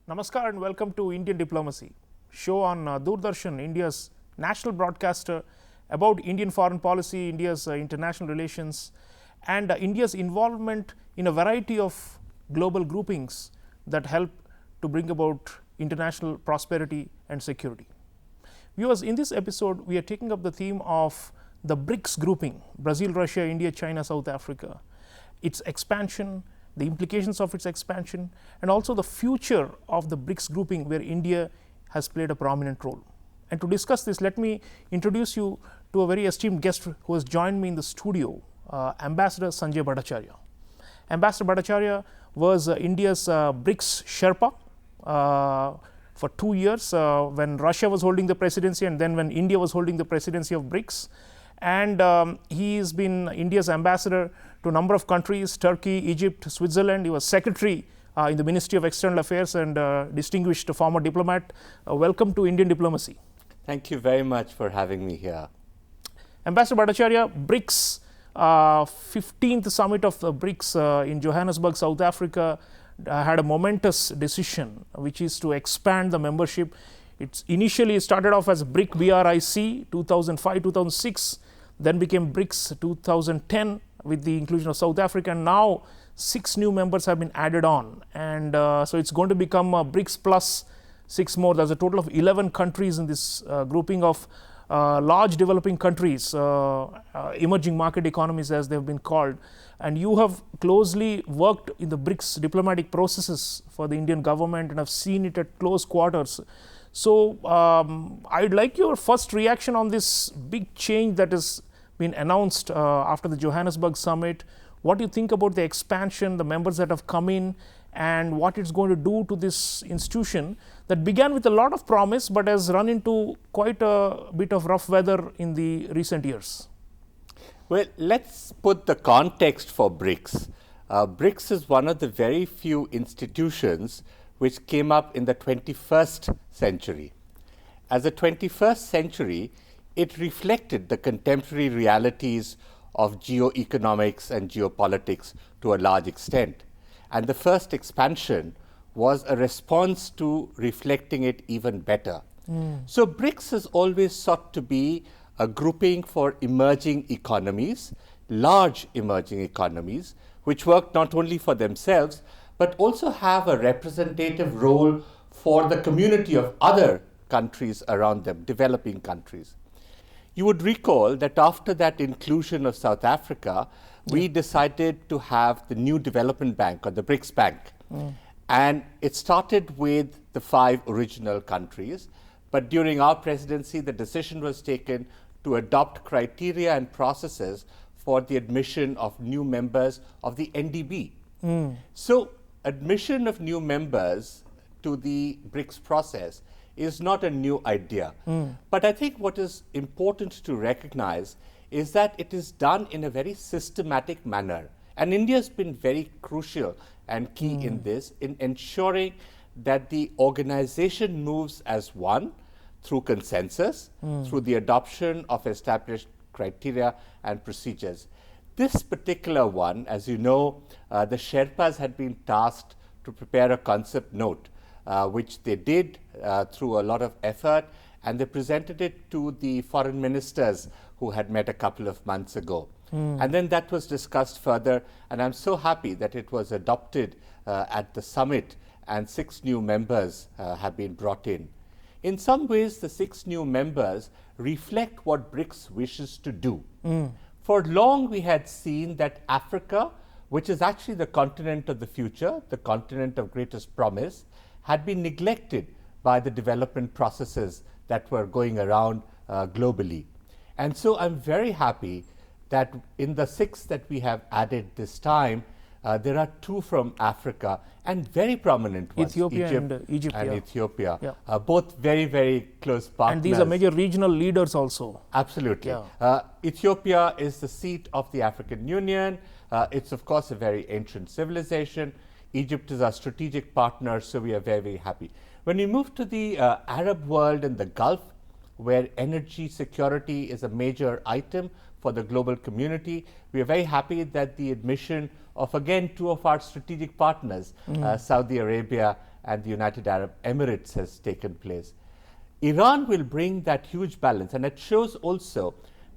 Namaskar and welcome to Indian Diplomacy, show on Doordarshan, India's national broadcaster, about Indian foreign policy, India's international relations, and India's involvement in a variety of global groupings that help to bring about international prosperity and security. Viewers, in this episode, we are taking up the theme of the BRICS grouping: Brazil, Russia, India, China, South Africa, its expansion, the implications of its expansion, and also the future of the BRICS grouping, where India has played a prominent role. And to discuss this, let me introduce you to a very esteemed guest who has joined me in the studio, Ambassador Sanjay Bhattacharyya. Ambassador Bhattacharyya was India's BRICS sherpa for 2 years when Russia was holding the presidency, and then when India was holding the presidency of BRICS. And he has been India's ambassador to a number of countries: Turkey, Egypt, Switzerland. He was secretary in the Ministry of External Affairs and distinguished former diplomat. Welcome to Indian Diplomacy. Thank you very much for having me here. Ambassador Bhattacharyya, BRICS, 15th summit of the BRICS in Johannesburg, South Africa, had a momentous decision, which is to expand the membership. It initially started off as BRIC 2005-2006, then became BRICS 2010 with the inclusion of South Africa, and now 6 new members have been added on, and so it's going to become a BRICS plus 6 more. There's a total of 11 countries in this grouping of large developing countries, emerging market economies as they've been called. And you have closely worked in the BRICS diplomatic processes for the Indian government and have seen it at close quarters. So I'd like your first reaction on this big change that has been announced after the Johannesburg summit. What do you think about the expansion, the members that have come in, and what it's going to do to this institution that began with a lot of promise but has run into quite a bit of rough weather in the recent years? Well, let's put the context for BRICS. BRICS is one of the very few institutions which came up in the 21st century. As the 21st century, it reflected the contemporary realities of geoeconomics and geopolitics to a large extent. And the first expansion was a response to reflecting it even better. So BRICS has always sought to be a grouping for emerging economies, large emerging economies, which work not only for themselves, but also have a representative role for the community of other countries around them, developing countries. You would recall that after that inclusion of South Africa, we decided to have the new development bank, or the BRICS Bank. And it started with the 5 original countries. But during our presidency, the decision was taken to adopt criteria and processes for the admission of new members of the NDB. So admission of new members to the BRICS process is not a new idea. But I think what is important to recognize is that it is done in a very systematic manner. And India has been very crucial and key in this, in ensuring that the organization moves as one through consensus, through the adoption of established criteria and procedures. This particular one, as you know, the Sherpas had been tasked to prepare a concept note, which they did through a lot of effort, and they presented it to the foreign ministers who had met a couple of months ago. And then that was discussed further, and I'm so happy that it was adopted at the summit, and 6 new members have been brought in. In some ways, the 6 new members reflect what BRICS wishes to do. For long, we had seen that Africa, which is actually the continent of the future, the continent of greatest promise, had been neglected by the development processes that were going around globally. And so I'm very happy that in the 6 that we have added this time, there are 2 from Africa, and very prominent ones, Ethiopia and Egypt. Ethiopia, both very, very close partners. And these are major regional leaders also. Absolutely. Ethiopia is the seat of the African Union. It's of course a very ancient civilization. Egypt is our strategic partner, so we are very, very happy. When we move to the Arab world and the Gulf, where energy security is a major item for the global community, we are very happy that the admission of, again, 2 of our strategic partners, Saudi Arabia and the United Arab Emirates has taken place. Iran will bring that huge balance, and it shows also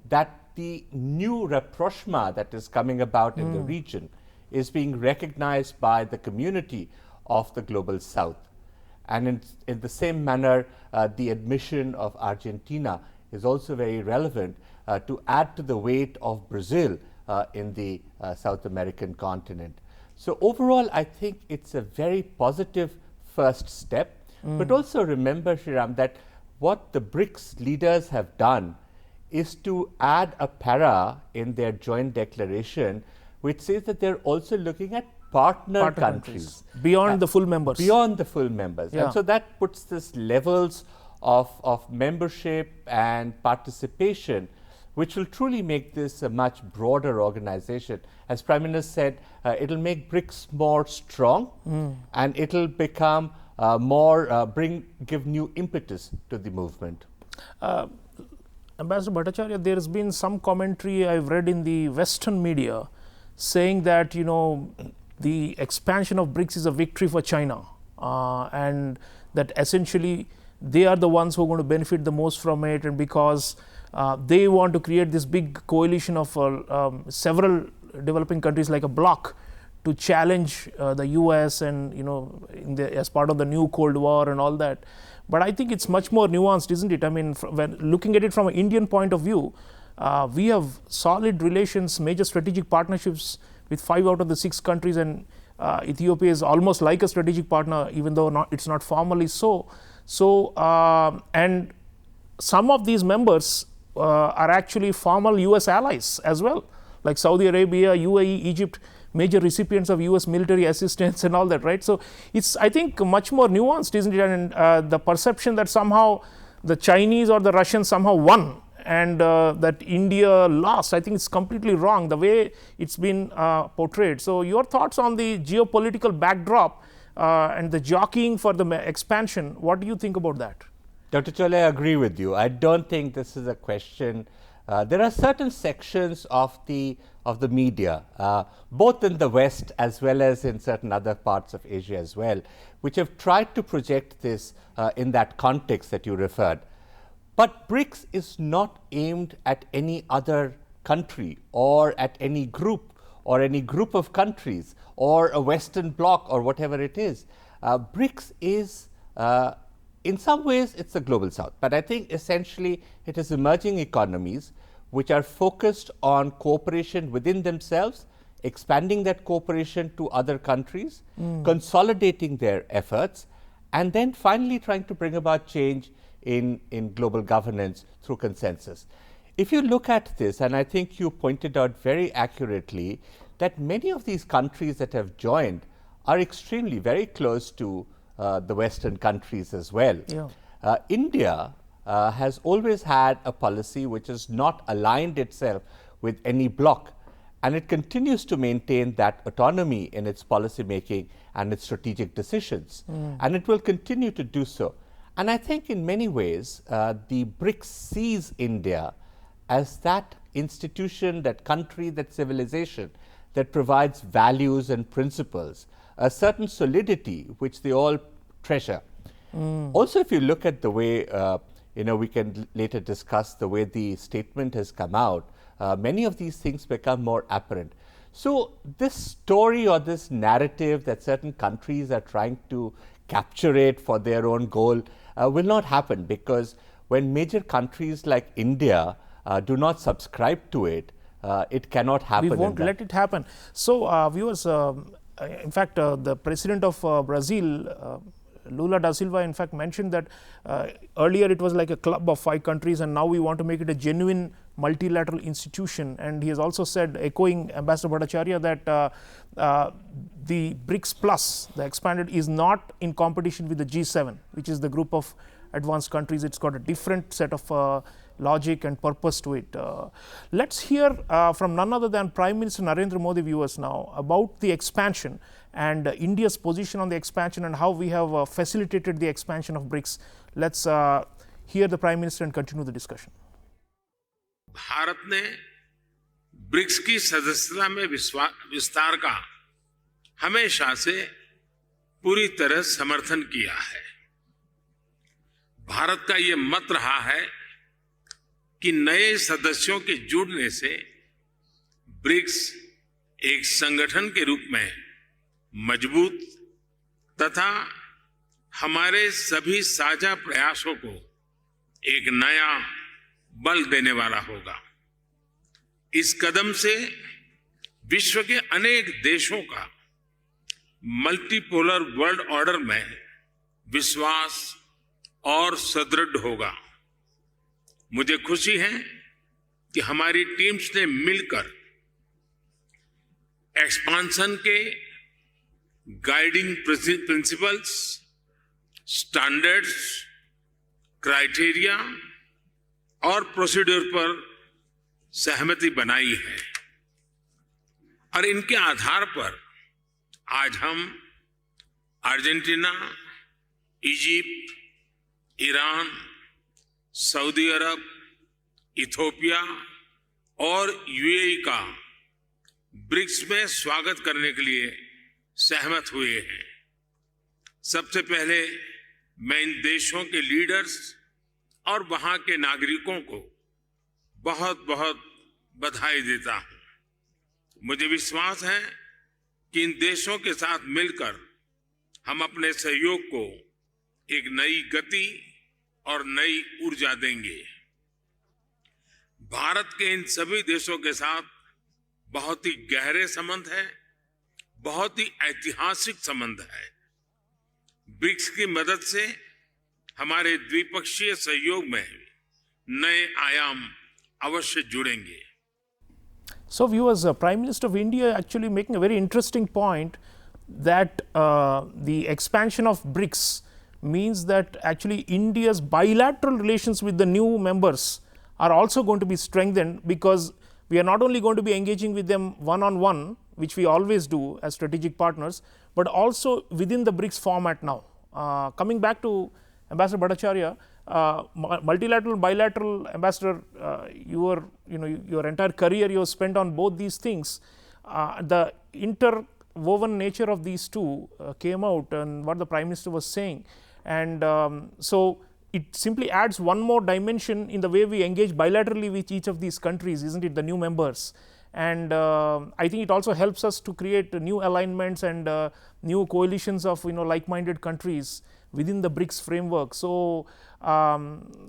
that the new rapprochement that is coming about in the region is being recognized by the community of the global south. And in the same manner, the admission of Argentina is also very relevant to add to the weight of Brazil in the South American continent. So overall, I think it's a very positive first step. But also remember, Sreeram, that what the BRICS leaders have done is to add a para in their joint declaration, which says that they're also looking at partner countries. Beyond the full members. Beyond the full members. Yeah. And so that puts this levels of membership and participation, which will truly make this a much broader organization. As Prime Minister said, it'll make BRICS more strong and it'll become give new impetus to the movement. Ambassador Bhattacharya, there has been some commentary I've read in the Western media saying that, you know, the expansion of BRICS is a victory for China and that essentially they are the ones who are going to benefit the most from it, and because they want to create this big coalition of several developing countries like a bloc to challenge the US and, you know, as part of the new Cold War and all that. But I think it's much more nuanced, isn't it? I mean, when looking at it from an Indian point of view, we have solid relations, major strategic partnerships with 5 out of the 6 countries, and Ethiopia is almost like a strategic partner, even though it's not formally so. And some of these members are actually formal US allies as well, like Saudi Arabia, UAE, Egypt, major recipients of US military assistance and all that, right? So it's, I think, much more nuanced, isn't it? And the perception that somehow the Chinese or the Russians somehow won and that India lost, I think it's completely wrong the way it's been portrayed. So your thoughts on the geopolitical backdrop and the jockeying for the expansion, what do you think about that? Dr. Chaulia, I agree with you. I don't think this is a question. There are certain sections of the media, both in the West as well as in certain other parts of Asia as well, which have tried to project this in that context that you referred. But BRICS is not aimed at any other country or at any group of countries or a Western bloc or whatever it is. BRICS is, in some ways, it's the global south. But I think essentially it is emerging economies which are focused on cooperation within themselves, expanding that cooperation to other countries, consolidating their efforts, and then finally trying to bring about change in global governance through consensus. If you look at this, and I think you pointed out very accurately, that many of these countries that have joined are extremely very close to the Western countries as well. Yeah. India has always had a policy which has not aligned itself with any bloc, and it continues to maintain that autonomy in its policy making and its strategic decisions, and it will continue to do so. And I think in many ways the BRICS sees India as that institution, that country, that civilization that provides values and principles, a certain solidity which they all treasure. Also, if you look at the way, we can later discuss the way the statement has come out, many of these things become more apparent. So this story or this narrative that certain countries are trying to capture it for their own goal will not happen, because when major countries like India do not subscribe to it, it cannot happen. We won't let it happen. So viewers, in fact, the president of Brazil, Lula da Silva, in fact mentioned that earlier it was like a club of 5 countries, and now we want to make it a genuine multilateral institution. And he has also said, echoing Ambassador Bhattacharya, that the BRICS Plus, the expanded, is not in competition with the G7, which is the group of advanced countries. It's got a different set of logic and purpose to it. Let's hear from none other than Prime Minister Narendra Modi, viewers, now about the expansion and India's position on the expansion and how we have facilitated the expansion of BRICS. Let's hear the Prime Minister and continue the discussion. Bharat ने BRICS की सदस्यता में विस्तार का हमेशा से पूरी तरह समर्थन किया है। भारत का ये मत रहा है कि नए सदस्यों के जुड़ने से ब्रिक्स एक संगठन के रूप में मजबूत तथा हमारे सभी साझा प्रयासों को एक नया बल देने वाला होगा। इस कदम से विश्व के अनेक देशों का मल्टीपोलर वर्ल्ड ऑर्डर में विश्वास और सुदृढ़ होगा। मुझे खुशी है कि हमारी टीम्स ने मिलकर एक्सपांशन के गाइडिंग प्रिंसिपल्स, स्टैंडर्ड्स, क्राइटेरिया और प्रोसीड्यूर पर सहमति बनाई है और इनके आधार पर आज हम अर्जेंटीना, इजिप्ट, ईरान, सऊदी अरब, इथियोपिया और यूएई का ब्रिक्स में स्वागत करने के लिए सहमत हुए हैं। सबसे पहले मैं इन देशों के लीडर्स और वहां के नागरिकों को बहुत बहुत बधाई देता हूं। मुझे विश्वास है कि इन देशों के साथ मिलकर हम अपने सहयोग को एक नई गति और नई ऊर्जा देंगे। भारत के इन सभी देशों के साथ बहुत ही गहरे संबंध है, बहुत ही ऐतिहासिक संबंध है। ब्रिक्स की मदद से हमारे द्विपक्षीय सहयोग में नए आयाम अवश्य जुड़ेंगे। So viewers, Prime Minister of India actually making a very interesting point that the expansion of BRICS means that actually India's bilateral relations with the new members are also going to be strengthened, because we are not only going to be engaging with them one-on-one, which we always do as strategic partners, but also within the BRICS format now. Coming back to Ambassador Bhattacharyya, multilateral, bilateral, Ambassador, your entire career you have spent on both these things. The interwoven nature of these two came out, and what the Prime Minister was saying, and so it simply adds one more dimension in the way we engage bilaterally with each of these countries, isn't it, the new members. And I think it also helps us to create new alignments and new coalitions of like-minded countries within the BRICS framework. So,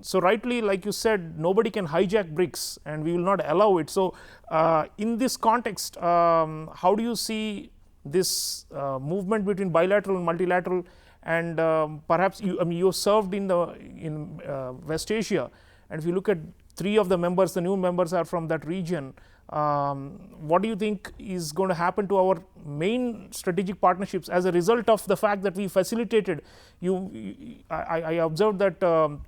so rightly, like you said, nobody can hijack BRICS, and we will not allow it. So, in this context, how do you see this movement between bilateral and multilateral? And perhaps you served in West Asia, and if you look at three of the members, the new members are from that region. What do you think is going to happen to our main strategic partnerships as a result of the fact that we facilitated? I observed that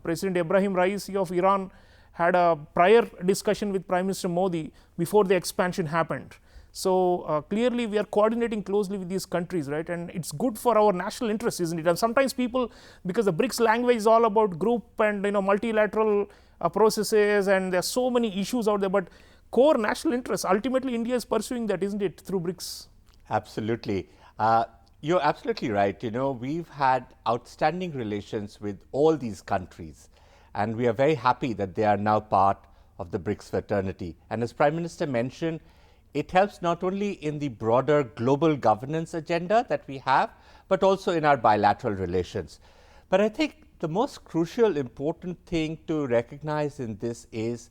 President Ibrahim Raisi of Iran had a prior discussion with Prime Minister Modi before the expansion happened. So clearly we are coordinating closely with these countries, right? And it's good for our national interests, isn't it? And sometimes people, because the BRICS language is all about group and multilateral processes, and there are so many issues out there, but core national interests, ultimately India is pursuing that, isn't it, through BRICS? Absolutely. You're absolutely right. We've had outstanding relations with all these countries, and we are very happy that they are now part of the BRICS fraternity. And as Prime Minister mentioned, it helps not only in the broader global governance agenda that we have, but also in our bilateral relations. But I think the most crucial, important thing to recognize in this is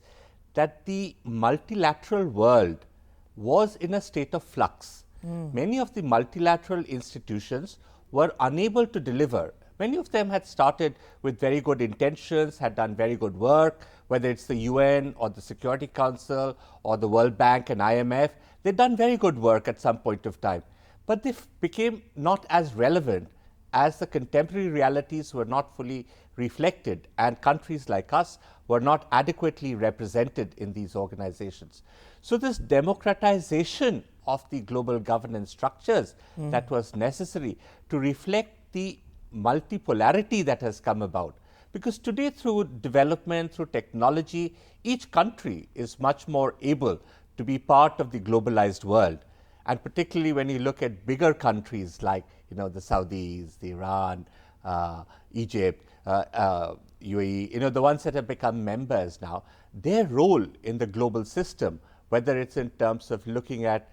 that the multilateral world was in a state of flux. Many of the multilateral institutions were unable to deliver. Many of them had started with very good intentions, had done very good work, whether it's the UN or the Security Council or the World Bank and IMF. They'd done very good work at some point of time, but they became not as relevant as the contemporary realities were not fully reflected, and countries like us were not adequately represented in these organizations. So this democratization of the global governance structures that was necessary to reflect the multipolarity that has come about. Because today, through development, through technology, each country is much more able to be part of the globalized world. And particularly when you look at bigger countries like the Saudis, the Iran, Egypt, UAE, the ones that have become members now, their role in the global system, whether it's in terms of looking at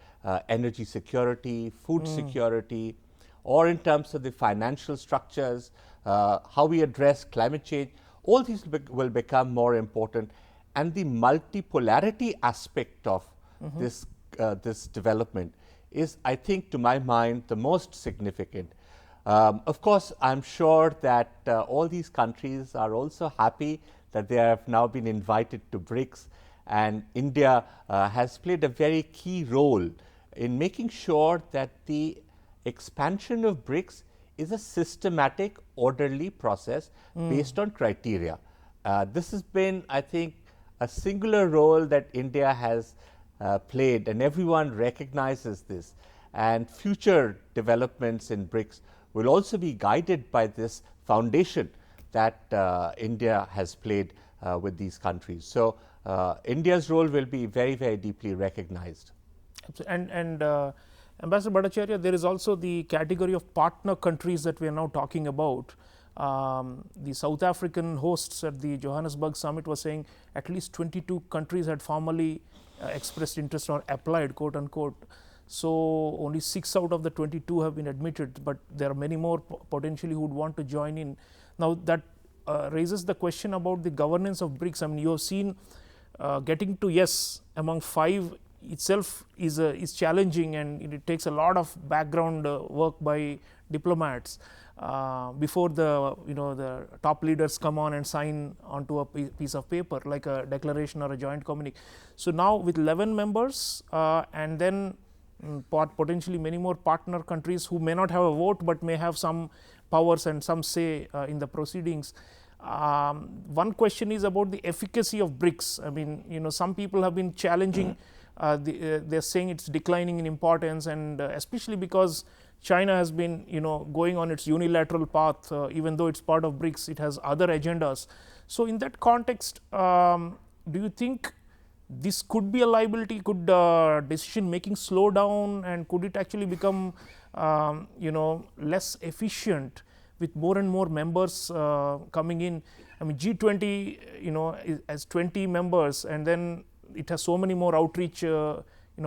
energy security, food security, or in terms of the financial structures, how we address climate change, all these will become more important. And the multipolarity aspect of this development is, I think, to my mind, the most significant. Of course, I'm sure that all these countries are also happy that they have now been invited to BRICS, and India has played a very key role in making sure that the expansion of BRICS is a systematic, orderly process based on criteria. This has been, I think, a singular role that India has played, and everyone recognizes this. And future developments in BRICS will also be guided by this foundation that India has played with these countries. So, India's role will be very, very deeply recognized. And Ambassador Bhattacharya, there is also the category of partner countries that we are now talking about. The South African hosts at the Johannesburg summit were saying at least 22 countries had formally expressed interest or applied, quote unquote. So, only 6 out of the 22 have been admitted, but there are many more potentially who would want to join in. Now, that raises the question about the governance of BRICS. I mean, you have seen getting to yes among 5 itself is challenging, and it takes a lot of background work by diplomats before the top leaders come on and sign onto a piece of paper like a declaration or a joint communique. So now with 11 members and then potentially many more partner countries who may not have a vote but may have some powers and some say in the proceedings. One question is about the efficacy of BRICS. I mean, some people have been challenging. They're saying it's declining in importance, and especially because China has been, going on its unilateral path. Even though it's part of BRICS, it has other agendas. So, in that context, do you think this could be a liability? Could decision making slow down, and could it actually become, less efficient with more and more members coming in? I mean, G20, has 20 members, and then it has so many more outreach,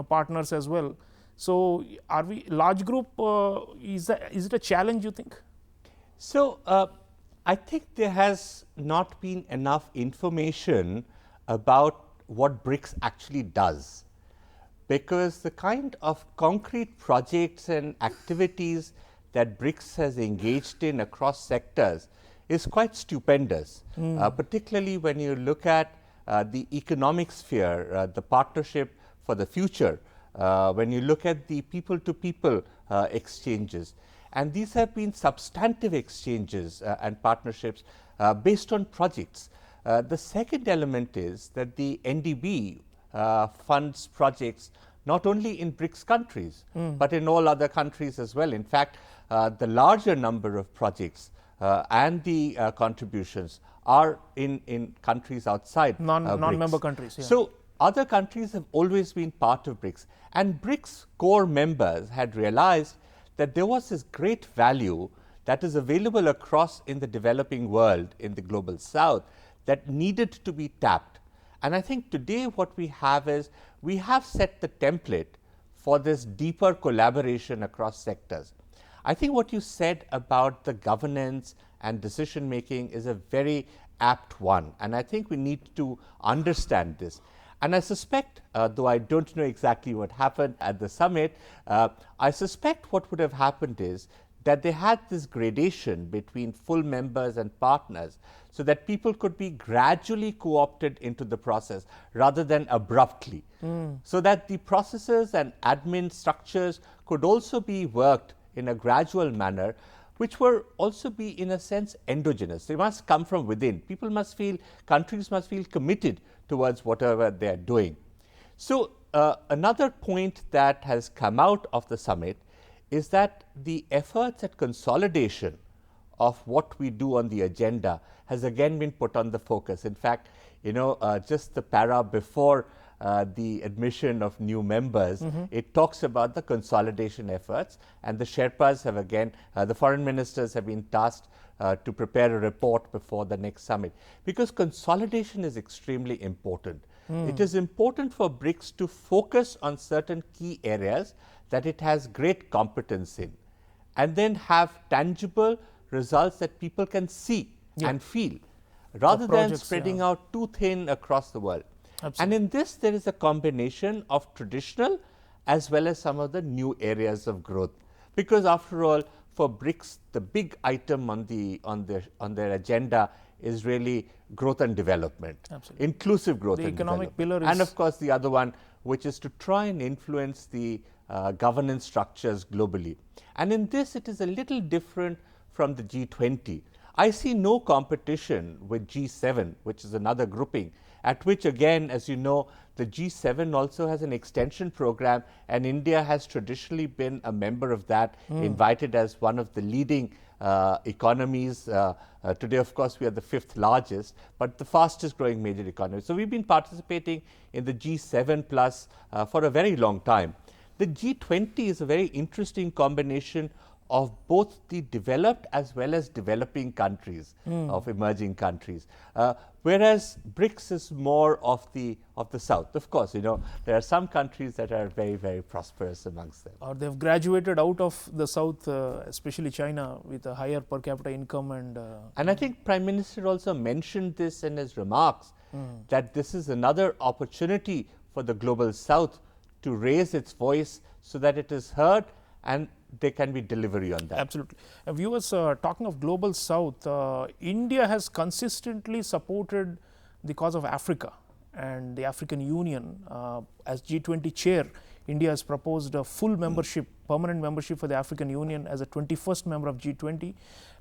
partners as well. So, are we large group? Is it a challenge, you think? So, I think there has not been enough information about what BRICS actually does, because the kind of concrete projects and activities that BRICS has engaged in across sectors is quite stupendous, particularly when you look at the economic sphere, the partnership for the future, when you look at the people-to-people exchanges. And these have been substantive exchanges and partnerships based on projects. The second element is that the NDB funds projects not only in BRICS countries, but in all other countries as well. In fact, the larger number of projects and the contributions are in countries outside non-member countries. Yeah. So, other countries have always been part of BRICS, and BRICS core members had realized that there was this great value that is available across in the developing world, in the global south, that needed to be tapped. And I think today what we have is, we have set the template for this deeper collaboration across sectors. I think what you said about the governance and decision making is a very apt one, and I think we need to understand this. And I suspect, though I don't know exactly what happened at the summit, I suspect what would have happened is that they had this gradation between full members and partners, so that people could be gradually co-opted into the process rather than abruptly, so that the processes and admin structures could also be worked in a gradual manner, which will also be in a sense endogenous. They must come from within. People must feel, countries must feel committed towards whatever they are doing. So, another point that has come out of the summit is that the efforts at consolidation of what we do on the agenda has again been put on the focus. In fact, just the para before the admission of new members, it talks about the consolidation efforts, and the Sherpas have again, the foreign ministers have been tasked to prepare a report before the next summit, because consolidation is extremely important. It is important for BRICS to focus on certain key areas that it has great competence in, and then have tangible results that people can see and feel, rather than spreading out too thin across the world. Absolutely. And in this, there is a combination of traditional as well as some of the new areas of growth, because after all, for BRICS, the big item on their agenda is really growth and development, inclusive growth and economic development. pillar And of course, the other one, which is to try and influence the governance structures globally. And in this, it is a little different from the G20. I see no competition with G7, which is another grouping, at which again, as you know, the G7 also has an extension program, and India has traditionally been a member of that, invited as one of the leading economies. Today, of course, we are the 5th largest, but the fastest growing major economy. So we've been participating in the G7 plus for a very long time. The G20 is a very interesting combination of both the developed as well as developing countries, of emerging countries, whereas BRICS is more of the South. Of course, you know, there are some countries that are very, very prosperous amongst them. Or they've graduated out of the South, especially China, with a higher per capita income. And I think Prime Minister also mentioned this in his remarks, that this is another opportunity for the Global South to raise its voice so that it is heard and there can be delivery on that. Absolutely. Viewers, talking of Global South, India has consistently supported the cause of Africa and the African Union. As G20 chair, India has proposed a full membership, permanent membership for the African Union as a 21st member of G20.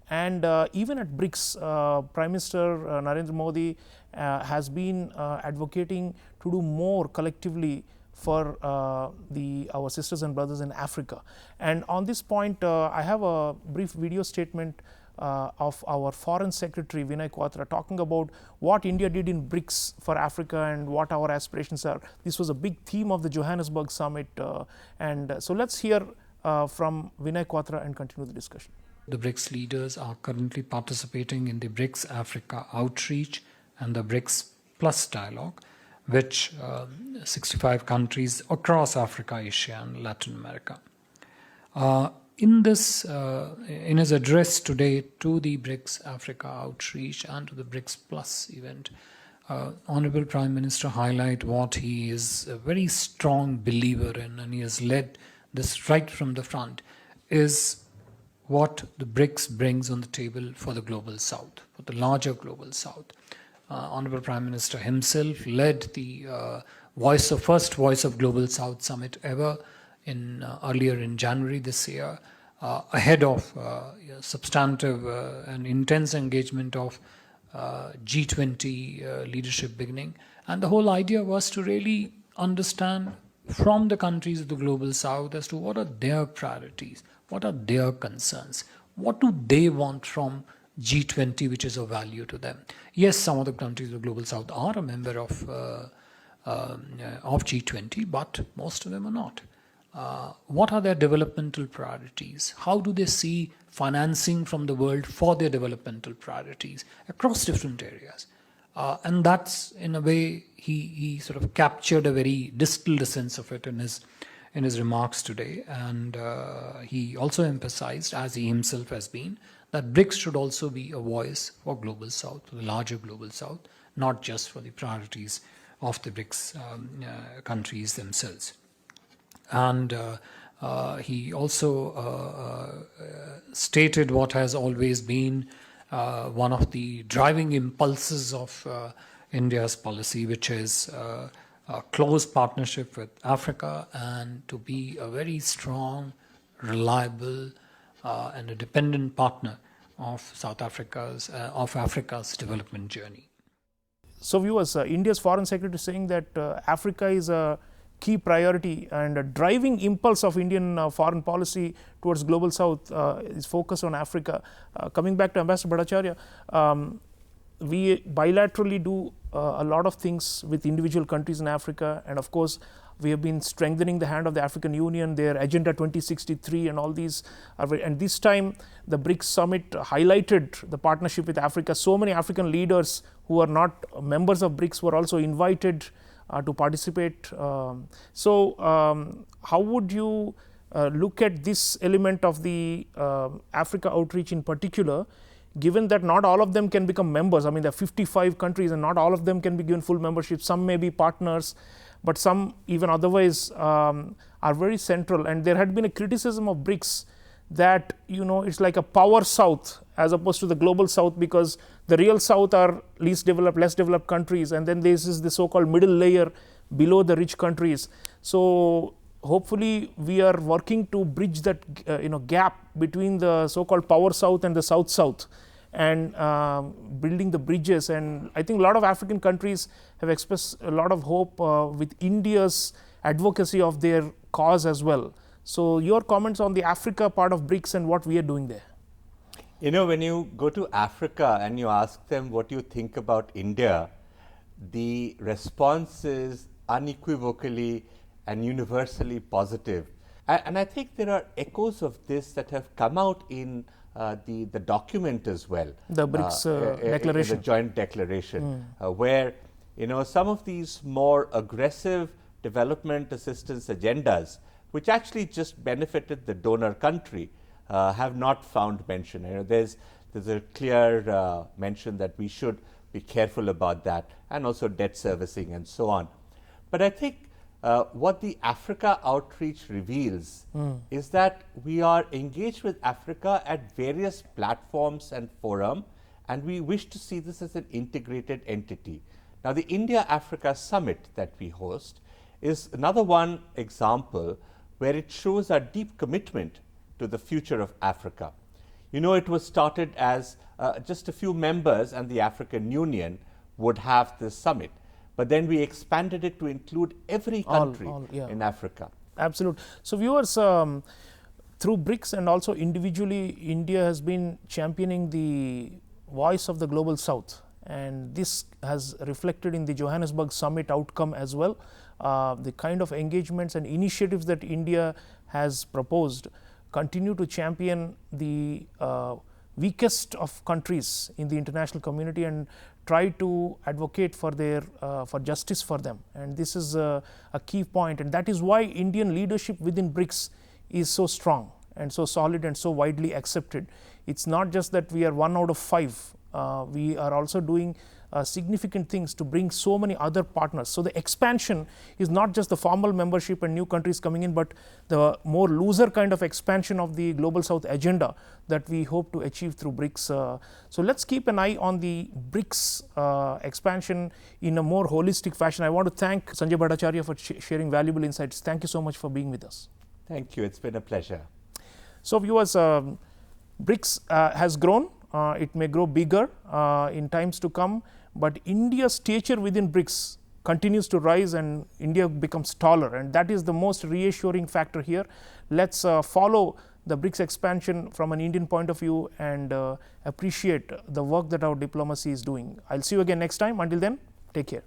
And even at BRICS, Prime Minister Narendra Modi has been advocating to do more collectively for our sisters and brothers in Africa. And on this point, I have a brief video statement of our Foreign Secretary Vinay Kwatra talking about what India did in BRICS for Africa and what our aspirations are. This was a big theme of the Johannesburg summit. So let's hear from Vinay Kwatra and continue the discussion. The BRICS leaders are currently participating in the BRICS Africa outreach and the BRICS Plus dialogue, which 65 countries across Africa, Asia and Latin America. In his address today to the BRICS Africa outreach and to the BRICS Plus event, Honorable Prime Minister highlight what he is a very strong believer in, and he has led this right from the front, is what the BRICS brings on the table for the Global South, for the larger Global South. Honorable Prime Minister himself led the first Voice of Global South Summit ever earlier in January this year, ahead of substantive and intense engagement of G20 leadership beginning. And the whole idea was to really understand from the countries of the Global South as to what are their priorities, what are their concerns, what do they want from G20, which is of value to them. Yes, some of the countries of the Global South are a member of G20, but most of them are not. What are their developmental priorities? How do they see financing from the world for their developmental priorities across different areas? And that's, in a way, he sort of captured a very distilled sense of it in his remarks today. And he also emphasized, as he himself has been, that BRICS should also be a voice for Global South, for the larger Global South, not just for the priorities of the BRICS countries themselves. And he also stated what has always been one of the driving impulses of India's policy, which is a close partnership with Africa and to be a very strong, reliable, and a dependent partner of Africa's development journey. So viewers, India's Foreign Secretary is saying that Africa is a key priority and a driving impulse of Indian foreign policy towards Global South is focused on Africa. Coming back to Ambassador Bhattacharyya, we bilaterally do a lot of things with individual countries in Africa, and of course we have been strengthening the hand of the African Union, their Agenda 2063 and all these and this time the BRICS summit highlighted the partnership with Africa. So many African leaders who are not members of BRICS were also invited to participate. How would you look at this element of the Africa outreach in particular, given that not all of them can become members? I mean, there are 55 countries and not all of them can be given full membership. Some may be partners, but some even otherwise are very central. And there had been a criticism of BRICS that, you know, it's like a power south as opposed to the global south, because the real south are least developed, less developed countries, and then this is the so-called middle layer below the rich countries. So hopefully we are working to bridge that gap between the so-called power south and the south south, and building the bridges. And I think a lot of African countries have expressed a lot of hope with India's advocacy of their cause as well. So your comments on the Africa part of BRICS and what we are doing there. You know, when you go to Africa and you ask them what you think about India, the response is unequivocally and universally positive. And I think there are echoes of this that have come out in the document as well. The BRICS declaration. The joint declaration, where, you know, some of these more aggressive development assistance agendas, which actually just benefited the donor country, have not found mention. You know, there's a clear mention that we should be careful about that, and also debt servicing and so on. But I think what the Africa outreach reveals is that we are engaged with Africa at various platforms and forum, and we wish to see this as an integrated entity. Now, the India-Africa Summit that we host is another one example where it shows our deep commitment to the future of Africa. You know, it was started as just a few members and the African Union would have this summit. But then we expanded it to include every country in Africa. Absolutely. So viewers, through BRICS and also individually, India has been championing the voice of the global south. And this has reflected in the Johannesburg summit outcome as well. The kind of engagements and initiatives that India has proposed continue to champion the weakest of countries in the international community and try to advocate for their for justice for them. And this is a key point, and that is why Indian leadership within BRICS is so strong and so solid and so widely accepted. It's not just that we are 1 out of 5. We are also doing significant things to bring so many other partners. So the expansion is not just the formal membership and new countries coming in, but the more looser kind of expansion of the Global South agenda that we hope to achieve through BRICS. So let's keep an eye on the BRICS expansion in a more holistic fashion. I want to thank Sanjay Bhattacharyya for sharing valuable insights. Thank you so much for being with us. Thank you. It's been a pleasure. So viewers, BRICS has grown. It may grow bigger in times to come, but India's stature within BRICS continues to rise and India becomes taller, and that is the most reassuring factor here. Let's follow the BRICS expansion from an Indian point of view and appreciate the work that our diplomacy is doing. I'll see you again next time. Until then, take care.